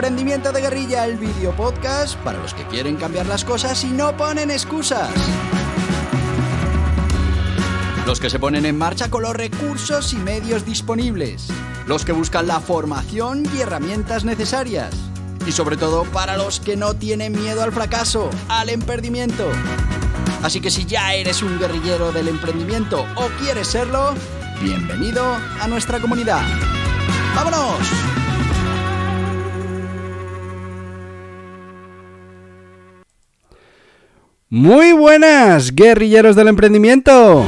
Emprendimiento de Guerrilla, el video podcast para los que quieren cambiar las cosas y no ponen excusas. Los que se ponen en marcha con los recursos y medios disponibles. Los que buscan la formación y herramientas necesarias. Y sobre todo para los que no tienen miedo al fracaso, al emprendimiento. Así que si ya eres un guerrillero del emprendimiento o quieres serlo, bienvenido a nuestra comunidad. ¡Vámonos! Muy buenas, guerrilleros del emprendimiento.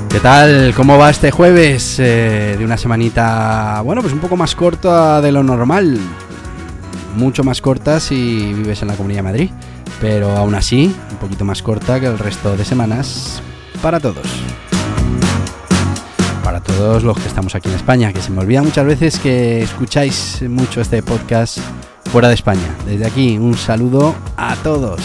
¿Qué tal? ¿Cómo va este jueves? De una semanita, bueno, pues un poco más corta de lo normal. Mucho más corta si vives en la Comunidad de Madrid, pero aún así, un poquito más corta que el resto de semanas para todos. Para todos los que estamos aquí en España, que se me olvida muchas veces que escucháis mucho este podcast fuera de España. Desde aquí, un saludo a todos.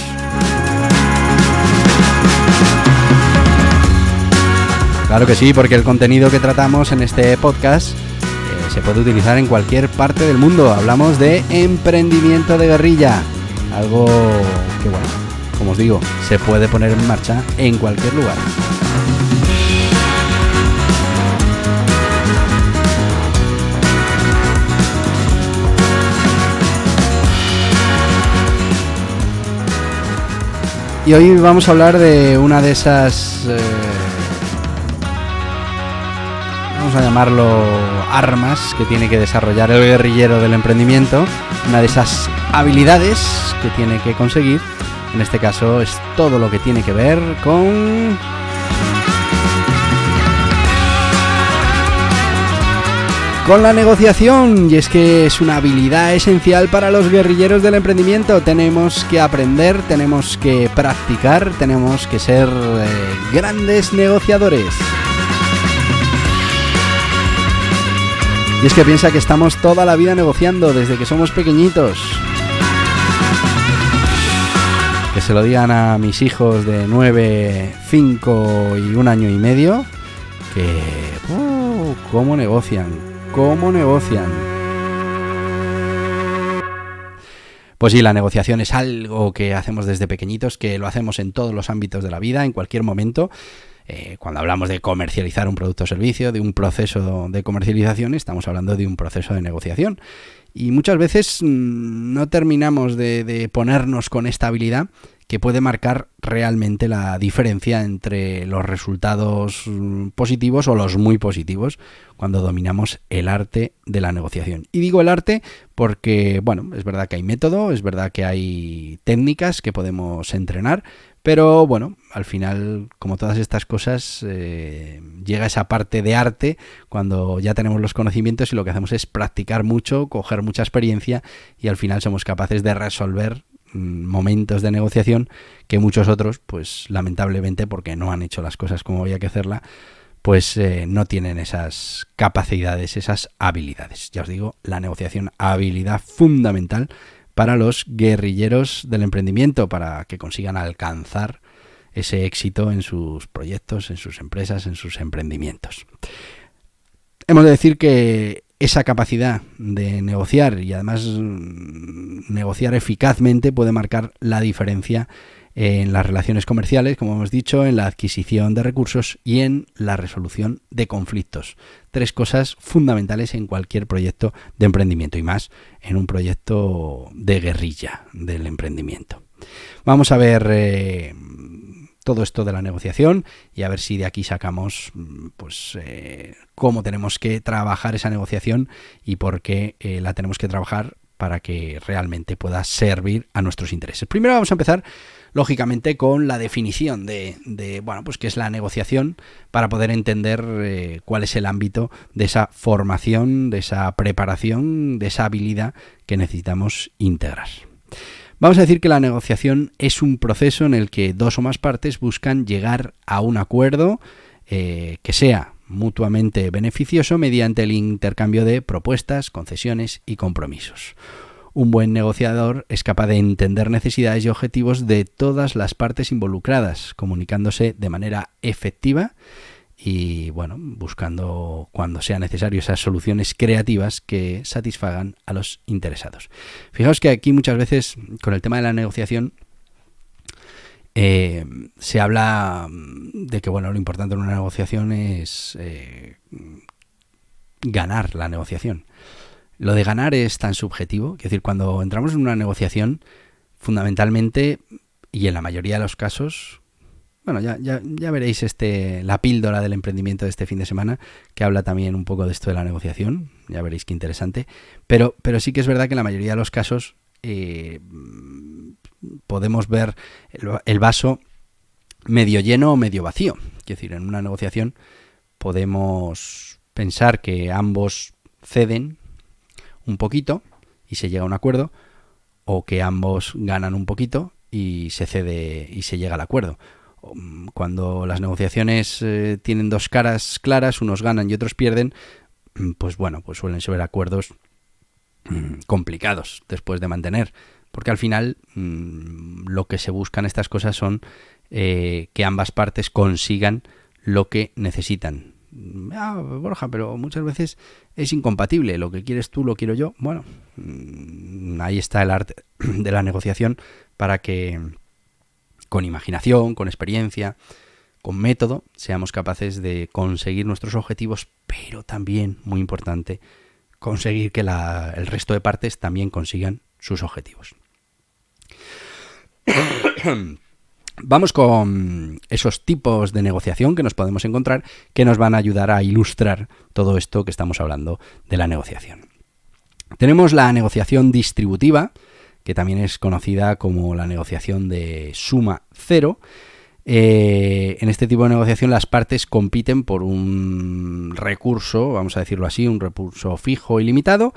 Claro que sí, porque el contenido que tratamos en este podcast se puede utilizar en cualquier parte del mundo. Hablamos de emprendimiento de guerrilla, algo que, bueno, como os digo, se puede poner en marcha en cualquier lugar. Y hoy vamos a hablar de una de esas... vamos a llamarlo armas que tiene que desarrollar el guerrillero del emprendimiento, una de esas habilidades que tiene que conseguir. En este caso es todo lo que tiene que ver con la negociación, y es que es una habilidad esencial para los guerrilleros del emprendimiento. Tenemos que aprender, tenemos que practicar, tenemos que ser grandes negociadores. Y es que piensa que estamos toda la vida negociando desde que somos pequeñitos. Que se lo digan a mis hijos de 9, 5 y 1 año y medio, que cómo negocian. Pues sí, la negociación es algo que hacemos desde pequeñitos, que lo hacemos en todos los ámbitos de la vida, en cualquier momento. Cuando hablamos de comercializar un producto o servicio, de un proceso de comercialización, estamos hablando de un proceso de negociación. Y muchas veces no terminamos de ponernos con esta habilidad que puede marcar realmente la diferencia entre los resultados positivos o los muy positivos cuando dominamos el arte de la negociación. Y digo el arte porque, bueno, es verdad que hay método, es verdad que hay técnicas que podemos entrenar, pero bueno, al final, como todas estas cosas, llega esa parte de arte cuando ya tenemos los conocimientos y lo que hacemos es practicar mucho, coger mucha experiencia y al final somos capaces de resolver momentos de negociación que muchos otros, pues lamentablemente, porque no han hecho las cosas como había que hacerla, pues no tienen esas capacidades, esas habilidades. Ya os digo, la negociación, habilidad fundamental para los guerrilleros del emprendimiento, para que consigan alcanzar ese éxito en sus proyectos, en sus empresas, en sus emprendimientos. Hemos de decir que esa capacidad de negociar y además negociar eficazmente puede marcar la diferencia en las relaciones comerciales, como hemos dicho, en la adquisición de recursos y en la resolución de conflictos. 3 cosas fundamentales en cualquier proyecto de emprendimiento y más en un proyecto de guerrilla del emprendimiento. Vamos a ver todo esto de la negociación y a ver si de aquí sacamos cómo tenemos que trabajar esa negociación y por qué la tenemos que trabajar para que realmente pueda servir a nuestros intereses. Primero vamos a empezar, lógicamente, con la definición de qué es la negociación, para poder entender cuál es el ámbito de esa formación, de esa preparación, de esa habilidad que necesitamos integrar. Vamos a decir que la negociación es un proceso en el que 2 o más partes buscan llegar a un acuerdo que sea mutuamente beneficioso mediante el intercambio de propuestas, concesiones y compromisos. Un buen negociador es capaz de entender necesidades y objetivos de todas las partes involucradas, comunicándose de manera efectiva y, bueno, buscando cuando sea necesario esas soluciones creativas que satisfagan a los interesados. Fijaos que aquí muchas veces con el tema de la negociación se habla de que, bueno, lo importante en una negociación es ganar la negociación. Lo de ganar es tan subjetivo, es decir, cuando entramos en una negociación, fundamentalmente, y en la mayoría de los casos, bueno, ya veréis la píldora del emprendimiento de este fin de semana, que habla también un poco de esto de la negociación, ya veréis qué interesante, pero sí que es verdad que en la mayoría de los casos podemos ver el vaso medio lleno o medio vacío, es decir, en una negociación podemos pensar que ambos ceden un poquito y se llega a un acuerdo, o que ambos ganan un poquito y se cede y se llega al acuerdo. Cuando las negociaciones tienen dos caras claras, unos ganan y otros pierden, pues bueno, pues suelen ser acuerdos complicados después de mantener, porque al final lo que se buscan estas cosas son que ambas partes consigan lo que necesitan. Borja, pero muchas veces es incompatible, lo que quieres tú lo quiero yo. Bueno, ahí está el arte de la negociación, para que con imaginación, con experiencia, con método, seamos capaces de conseguir nuestros objetivos, pero también, muy importante, conseguir que el resto de partes también consigan sus objetivos. Vamos con esos tipos de negociación que nos podemos encontrar, que nos van a ayudar a ilustrar todo esto que estamos hablando de la negociación. Tenemos la negociación distributiva, que también es conocida como la negociación de suma cero. En este tipo de negociación las partes compiten por un recurso, vamos a decirlo así, un recurso fijo y limitado,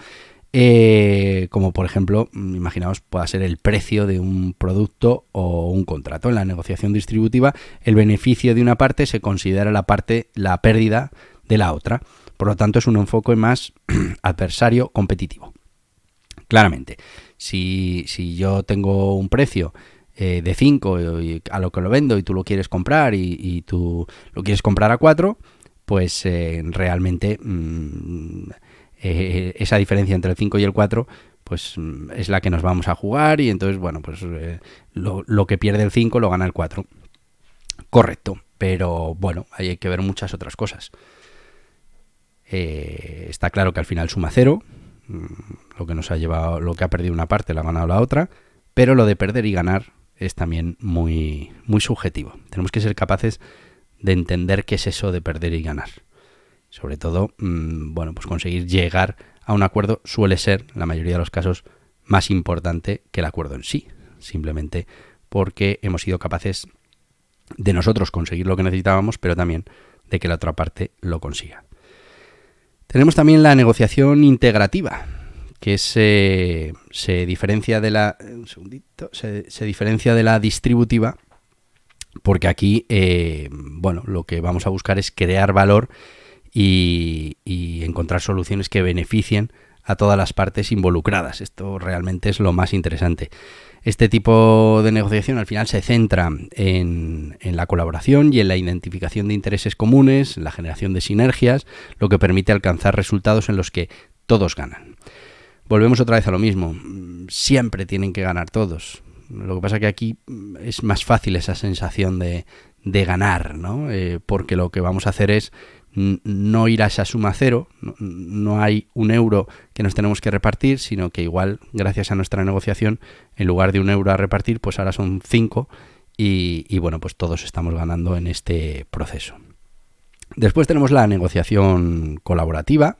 como por ejemplo, imaginaos, pueda ser el precio de un producto o un contrato. En la negociación distributiva, el beneficio de una parte se considera la pérdida de la otra. Por lo tanto, es un enfoque más adversario competitivo. Claramente, si yo tengo un precio de 5 a lo que lo vendo y tú lo quieres comprar y tú lo quieres comprar a 4, pues realmente esa diferencia entre el 5 y el 4 pues es la que nos vamos a jugar, y entonces, bueno, pues lo que pierde el 5 lo gana el 4. Correcto, pero bueno, ahí hay que ver muchas otras cosas. Está claro que al final suma cero, lo que nos ha llevado, lo que ha perdido una parte lo ha ganado la otra, pero lo de perder y ganar es también muy, muy subjetivo. Tenemos que ser capaces de entender qué es eso de perder y ganar. Sobre todo, bueno, pues conseguir llegar a un acuerdo suele ser, en la mayoría de los casos, más importante que el acuerdo en sí. Simplemente porque hemos sido capaces de nosotros conseguir lo que necesitábamos, pero también de que la otra parte lo consiga. Tenemos también la negociación integrativa, que se diferencia de la se diferencia de la distributiva, porque aquí bueno, lo que vamos a buscar es crear valor y encontrar soluciones que beneficien a todas las partes involucradas. Esto realmente es lo más interesante. Este tipo de negociación al final se centra en la colaboración y en la identificación de intereses comunes, en la generación de sinergias, lo que permite alcanzar resultados en los que todos ganan. Volvemos otra vez a lo mismo. Siempre tienen que ganar todos. Lo que pasa es que aquí es más fácil esa sensación de ganar, ¿no? Porque lo que vamos a hacer es no ir a esa suma cero, no hay un euro que nos tenemos que repartir, sino que igual, gracias a nuestra negociación, en lugar de un euro a repartir, pues ahora son 5 y bueno, pues todos estamos ganando en este proceso. Después tenemos la negociación colaborativa.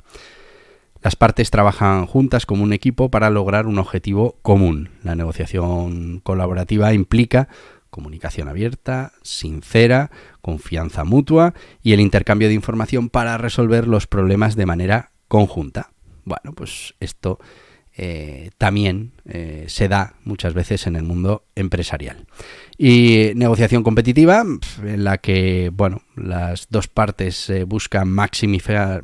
Las partes trabajan juntas como un equipo para lograr un objetivo común. La negociación colaborativa implica comunicación abierta, sincera, confianza mutua y el intercambio de información para resolver los problemas de manera conjunta. Bueno, pues esto también se da muchas veces en el mundo empresarial. Y negociación competitiva, en la que las dos partes buscan maximizar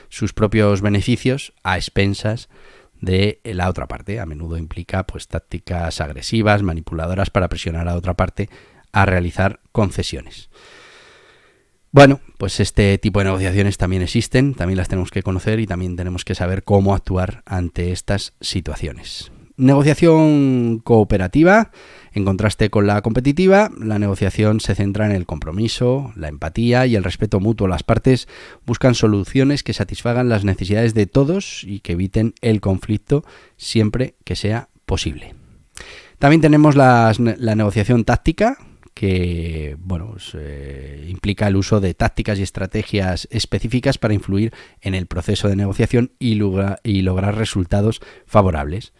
sus propios beneficios a expensas de la otra parte. A menudo implica pues tácticas agresivas, manipuladoras para presionar a otra parte a realizar concesiones. Bueno, pues este tipo de negociaciones también existen, también las tenemos que conocer y también tenemos que saber cómo actuar ante estas situaciones. Negociación cooperativa, en contraste con la competitiva, la negociación se centra en el compromiso, la empatía y el respeto mutuo. Las partes buscan soluciones que satisfagan las necesidades de todos y que eviten el conflicto siempre que sea posible. También tenemos la negociación táctica, que implica el uso de tácticas y estrategias específicas para influir en el proceso de negociación y lograr resultados favorables.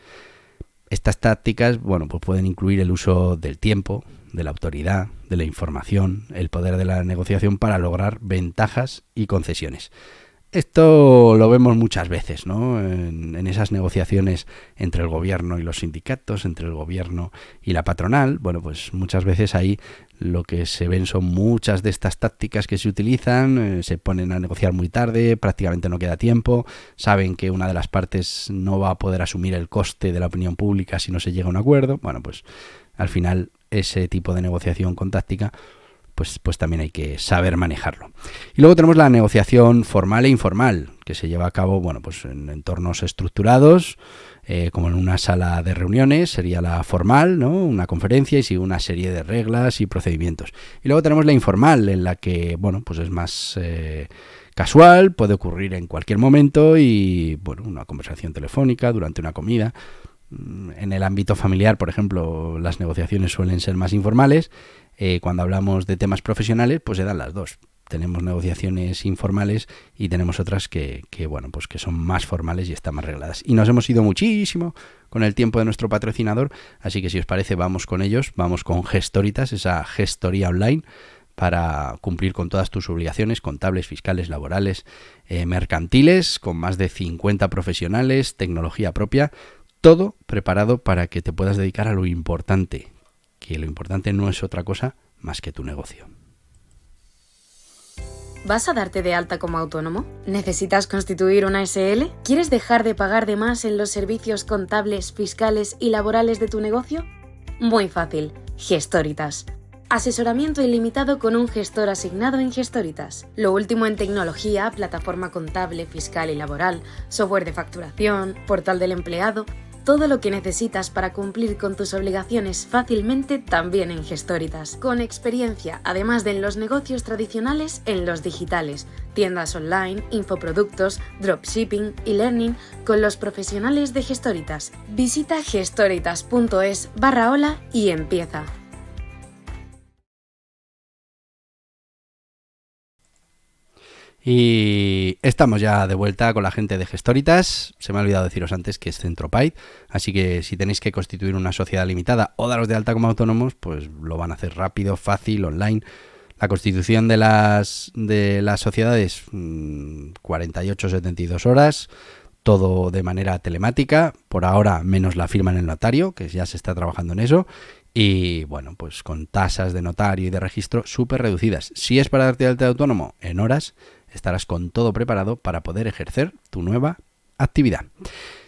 Estas tácticas pues pueden incluir el uso del tiempo, de la autoridad, de la información, el poder de la negociación para lograr ventajas y concesiones. Esto lo vemos muchas veces, ¿no? En esas negociaciones entre el gobierno y los sindicatos, entre el gobierno y la patronal. Pues muchas veces ahí lo que se ven son muchas de estas tácticas que se utilizan, se ponen a negociar muy tarde, prácticamente no queda tiempo, saben que una de las partes no va a poder asumir el coste de la opinión pública si no se llega a un acuerdo. Pues al final ese tipo de negociación con táctica pues también hay que saber manejarlo. Y luego tenemos la negociación formal e informal, que se lleva a cabo pues en entornos estructurados, como en una sala de reuniones, sería la formal, ¿no? Una conferencia y sigue una serie de reglas y procedimientos. Y luego tenemos la informal, en la que pues es más casual, puede ocurrir en cualquier momento y una conversación telefónica durante una comida. En el ámbito familiar, por ejemplo, las negociaciones suelen ser más informales. Cuando hablamos de temas profesionales, pues se dan las dos. Tenemos negociaciones informales y tenemos otras que son más formales y están más regladas. Y nos hemos ido muchísimo con el tiempo de nuestro patrocinador, así que si os parece vamos con ellos, vamos con Gestoritas, esa gestoría online para cumplir con todas tus obligaciones contables, fiscales, laborales, mercantiles, con más de 50 profesionales, tecnología propia, todo preparado para que te puedas dedicar a lo importante, que lo importante no es otra cosa más que tu negocio. ¿Vas a darte de alta como autónomo? ¿Necesitas constituir una SL? ¿Quieres dejar de pagar de más en los servicios contables, fiscales y laborales de tu negocio? Muy fácil, Gestoritas. Asesoramiento ilimitado con un gestor asignado en Gestoritas. Lo último en tecnología, plataforma contable, fiscal y laboral, software de facturación, portal del empleado. Todo lo que necesitas para cumplir con tus obligaciones fácilmente también en Gestoritas. Con experiencia, además de en los negocios tradicionales, en los digitales, tiendas online, infoproductos, dropshipping y learning con los profesionales de Gestoritas. Visita gestoritas.es/hola y empieza. Y estamos ya de vuelta con la gente de Gestoritas. Se me ha olvidado deciros antes que es Centropaid, así que si tenéis que constituir una sociedad limitada o daros de alta como autónomos, pues lo van a hacer rápido, fácil, online. La constitución de las sociedades, 48-72 horas, todo de manera telemática, por ahora menos la firma en el notario, que ya se está trabajando en eso. Y pues con tasas de notario y de registro súper reducidas. Si es para darte de alta de autónomo, en horas estarás con todo preparado para poder ejercer tu nueva actividad.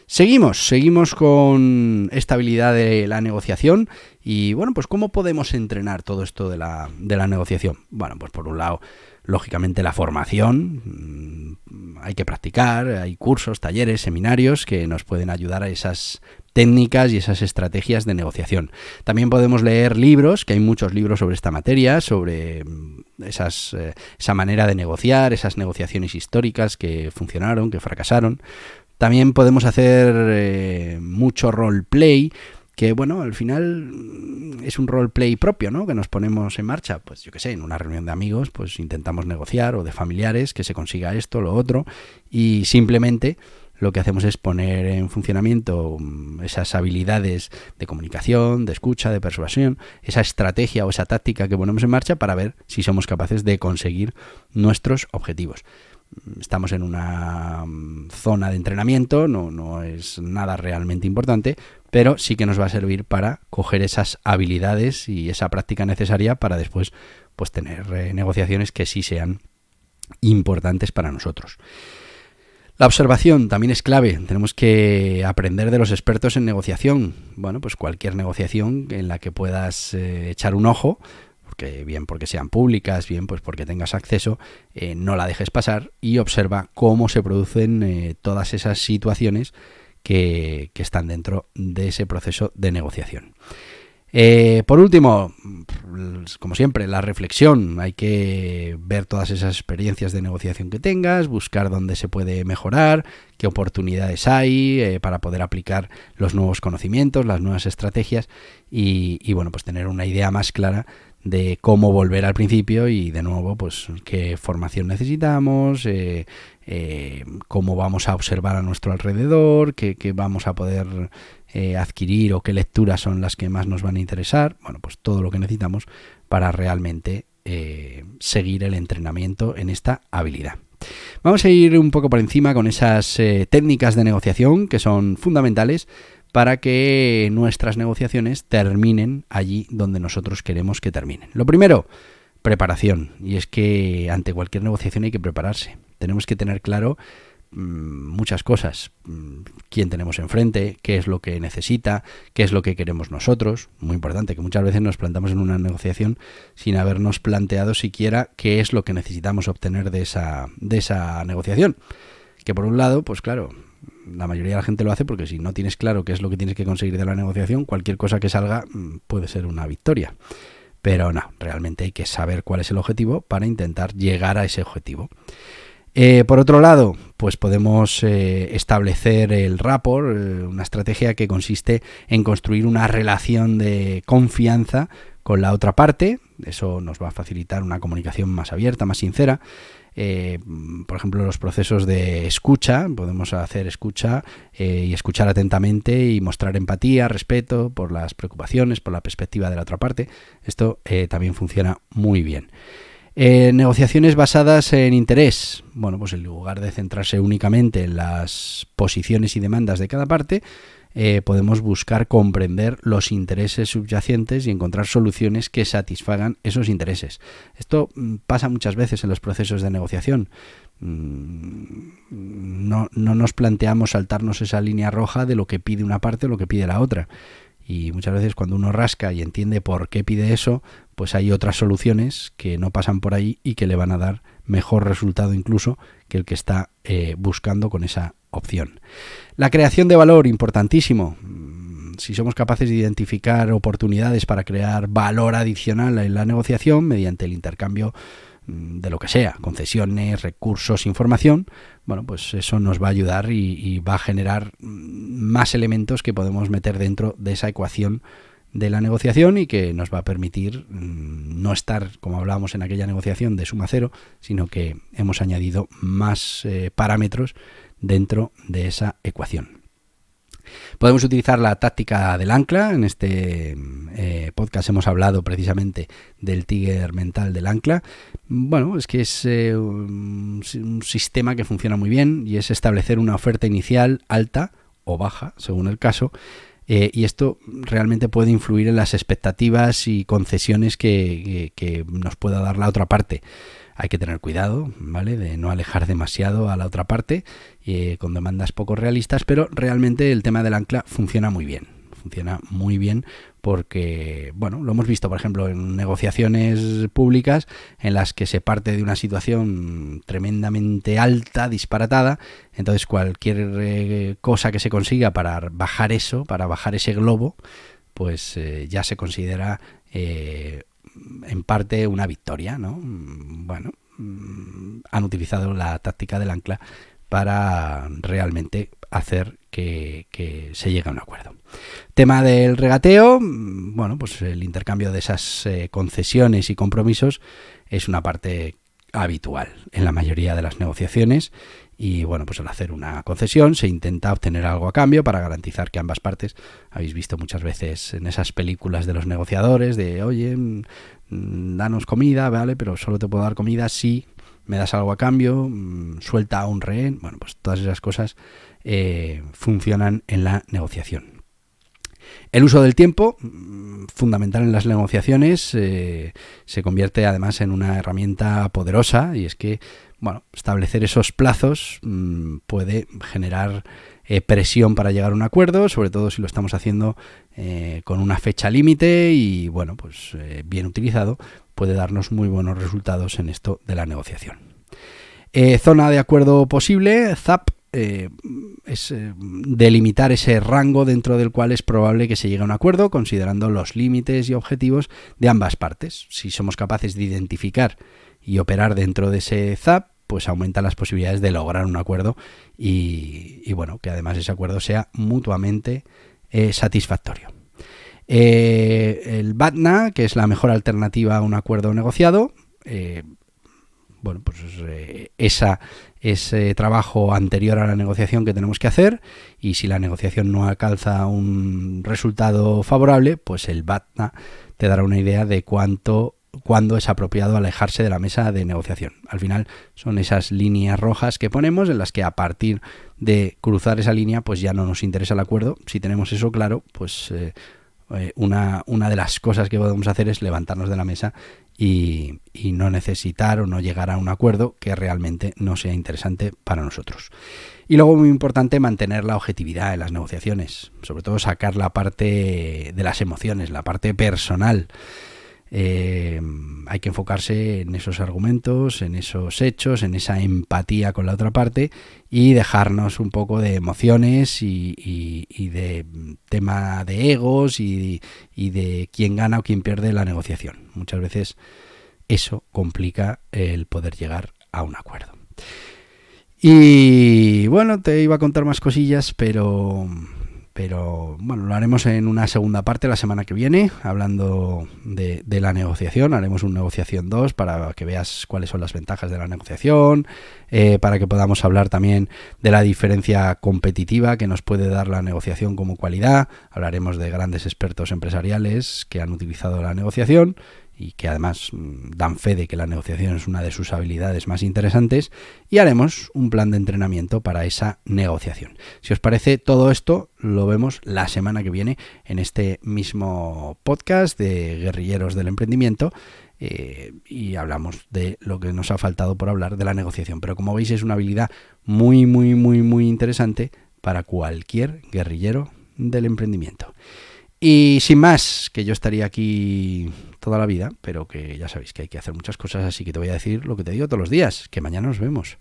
Seguimos con esta habilidad de la negociación y pues ¿cómo podemos entrenar todo esto de la negociación? Pues por un lado, lógicamente la formación, hay que practicar, hay cursos, talleres, seminarios que nos pueden ayudar a esas técnicas y esas estrategias de negociación. También podemos leer libros, que hay muchos libros sobre esta materia, sobre esa manera de negociar, esas negociaciones históricas que funcionaron, que fracasaron. También podemos hacer mucho roleplay, que al final es un roleplay propio, ¿no? Que nos ponemos en marcha, pues yo qué sé, en una reunión de amigos, pues intentamos negociar, o de familiares, que se consiga esto, lo otro, y simplemente lo que hacemos es poner en funcionamiento esas habilidades de comunicación, de escucha, de persuasión, esa estrategia o esa táctica que ponemos en marcha para ver si somos capaces de conseguir nuestros objetivos. estamos en una zona de entrenamiento, no es nada realmente importante, pero sí que nos va a servir para coger esas habilidades y esa práctica necesaria para después pues tener negociaciones que sí sean importantes para nosotros. La observación también es clave. Tenemos que aprender de los expertos en negociación. Bueno, pues cualquier negociación en la que puedas echar un ojo, bien porque sean públicas, bien pues porque tengas acceso, no la dejes pasar y observa cómo se producen todas esas situaciones que están dentro de ese proceso de negociación. Por último, como siempre, la reflexión. Hay que ver todas esas experiencias de negociación que tengas, buscar dónde se puede mejorar, qué oportunidades hay para poder aplicar los nuevos conocimientos, las nuevas estrategias y bueno, pues tener una idea más clara de cómo volver al principio y de nuevo pues qué formación necesitamos, cómo vamos a observar a nuestro alrededor, qué vamos a poder adquirir o qué lecturas son las que más nos van a interesar. Bueno, pues todo lo que necesitamos para realmente seguir el entrenamiento en esta habilidad. Vamos a ir un poco por encima con esas técnicas de negociación que son fundamentales para que nuestras negociaciones terminen allí donde nosotros queremos que terminen. Lo primero, preparación. Y es que ante cualquier negociación hay que prepararse. Tenemos que tener claro muchas cosas. Quién tenemos enfrente, qué es lo que necesita, qué es lo que queremos nosotros. Muy importante, que muchas veces nos plantamos en una negociación sin habernos planteado siquiera qué es lo que necesitamos obtener de esa negociación. Que por un lado, pues claro, la mayoría de la gente lo hace porque si no tienes claro qué es lo que tienes que conseguir de la negociación, cualquier cosa que salga puede ser una victoria. Pero no, realmente hay que saber cuál es el objetivo para intentar llegar a ese objetivo. Por otro lado, pues podemos establecer el rapport, una estrategia que consiste en construir una relación de confianza con la otra parte. Eso nos va a facilitar una comunicación más abierta, más sincera. Por ejemplo, los procesos de escucha, podemos hacer escucha y escuchar atentamente y mostrar empatía, respeto por las preocupaciones, por la perspectiva de la otra parte. Esto también funciona muy bien. Negociaciones basadas en interés. Bueno, pues en lugar de centrarse únicamente en las posiciones y demandas de cada parte, podemos buscar comprender los intereses subyacentes y encontrar soluciones que satisfagan esos intereses. Esto pasa muchas veces en los procesos de negociación. No nos planteamos saltarnos esa línea roja de lo que pide una parte o lo que pide la otra. Y muchas veces cuando uno rasca y entiende por qué pide eso, pues hay otras soluciones que no pasan por ahí y que le van a dar mejor resultado incluso que el que está buscando con esa opción. La creación de valor, importantísimo. Si somos capaces de identificar oportunidades para crear valor adicional en la negociación mediante el intercambio de lo que sea, concesiones, recursos, información, bueno, pues eso nos va a ayudar y va a generar más elementos que podemos meter dentro de esa ecuación de la negociación y que nos va a permitir no estar, como hablábamos en aquella negociación, de suma cero, sino que hemos añadido más parámetros dentro de esa ecuación. Podemos utilizar la táctica del ancla. En este podcast hemos hablado precisamente del Tiger mental del ancla. Bueno, es que es un sistema que funciona muy bien y es establecer una oferta inicial alta o baja, según el caso, y esto realmente puede influir en las expectativas y concesiones que nos pueda dar la otra parte. Hay que tener cuidado, ¿vale?, de no alejar demasiado a la otra parte con demandas poco realistas, pero realmente el tema del ancla funciona muy bien. Funciona muy bien porque, bueno, lo hemos visto, por ejemplo, en negociaciones públicas en las que se parte de una situación tremendamente alta, disparatada. Entonces, cualquier cosa que se consiga para bajar eso, para bajar ese globo, pues ya se considera en parte una victoria, ¿no? Bueno, han utilizado la táctica del ancla para realmente hacer que se llegue a un acuerdo. Tema del regateo, bueno, pues el intercambio de esas concesiones y compromisos es una parte habitual en la mayoría de las negociaciones y bueno, pues al hacer una concesión se intenta obtener algo a cambio para garantizar que ambas partes, habéis visto muchas veces en esas películas de los negociadores de oye, danos comida, vale, pero solo te puedo dar comida si ¿Me das algo a cambio? ¿Suelta a un rehén? Bueno, pues todas esas cosas funcionan en la negociación. El uso del tiempo, fundamental en las negociaciones, se convierte además en una herramienta poderosa, y es que, bueno, establecer esos plazos puede generar presión para llegar a un acuerdo, sobre todo si lo estamos haciendo con una fecha límite, y bueno, pues bien utilizado puede darnos muy buenos resultados en esto de la negociación. Zona de acuerdo posible, ZAP, es delimitar ese rango dentro del cual es probable que se llegue a un acuerdo, considerando los límites y objetivos de ambas partes. Si somos capaces de identificar y operar dentro de ese ZAP, pues aumentan las posibilidades de lograr un acuerdo y bueno, que además ese acuerdo sea mutuamente satisfactorio. El BATNA, que es la mejor alternativa a un acuerdo negociado, bueno, pues ese trabajo anterior a la negociación que tenemos que hacer, y si la negociación no alcanza un resultado favorable, pues el BATNA te dará una idea de cuándo es apropiado alejarse de la mesa de negociación. Al final son esas líneas rojas que ponemos, en las que a partir de cruzar esa línea pues ya no nos interesa el acuerdo. Si tenemos eso claro, pues una de las cosas que podemos hacer es levantarnos de la mesa y no necesitar o no llegar a un acuerdo que realmente no sea interesante para nosotros. Y luego, muy importante, mantener la objetividad en las negociaciones, sobre todo sacar la parte de las emociones, la parte personal. Hay que enfocarse en esos argumentos, en esos hechos, en esa empatía con la otra parte, y dejarnos un poco de emociones y de tema de egos y de quién gana o quién pierde la negociación. Muchas veces eso complica el poder llegar a un acuerdo. Y bueno, te iba a contar más cosillas, pero bueno, lo haremos en una segunda parte la semana que viene, hablando de la negociación. Haremos un negociación 2 para que veas cuáles son las ventajas de la negociación, para que podamos hablar también de la diferencia competitiva que nos puede dar la negociación como cualidad. Hablaremos de grandes expertos empresariales que han utilizado la negociación y que además dan fe de que la negociación es una de sus habilidades más interesantes, y haremos un plan de entrenamiento para esa negociación. Si os parece, todo esto lo vemos la semana que viene en este mismo podcast de Guerrilleros del Emprendimiento, y hablamos de lo que nos ha faltado por hablar de la negociación. Pero como veis, es una habilidad muy, muy, muy, muy interesante para cualquier guerrillero del emprendimiento. Y sin más, que yo estaría aquí toda la vida, pero que ya sabéis que hay que hacer muchas cosas, así que te voy a decir lo que te digo todos los días, que mañana nos vemos.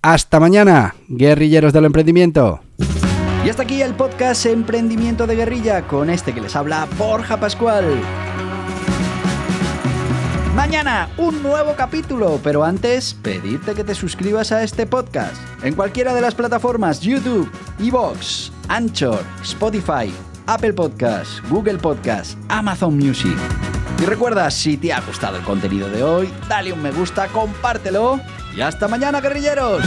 ¡Hasta mañana, guerrilleros del emprendimiento! Y hasta aquí el podcast Emprendimiento de Guerrilla, con este que les habla Borja Pascual. Mañana un nuevo capítulo, pero antes pedirte que te suscribas a este podcast en cualquiera de las plataformas: YouTube, iVoox, Anchor, Spotify, Apple Podcasts, Google Podcasts, Amazon Music. Y recuerda, si te ha gustado el contenido de hoy, dale un me gusta, compártelo y hasta mañana, guerrilleros.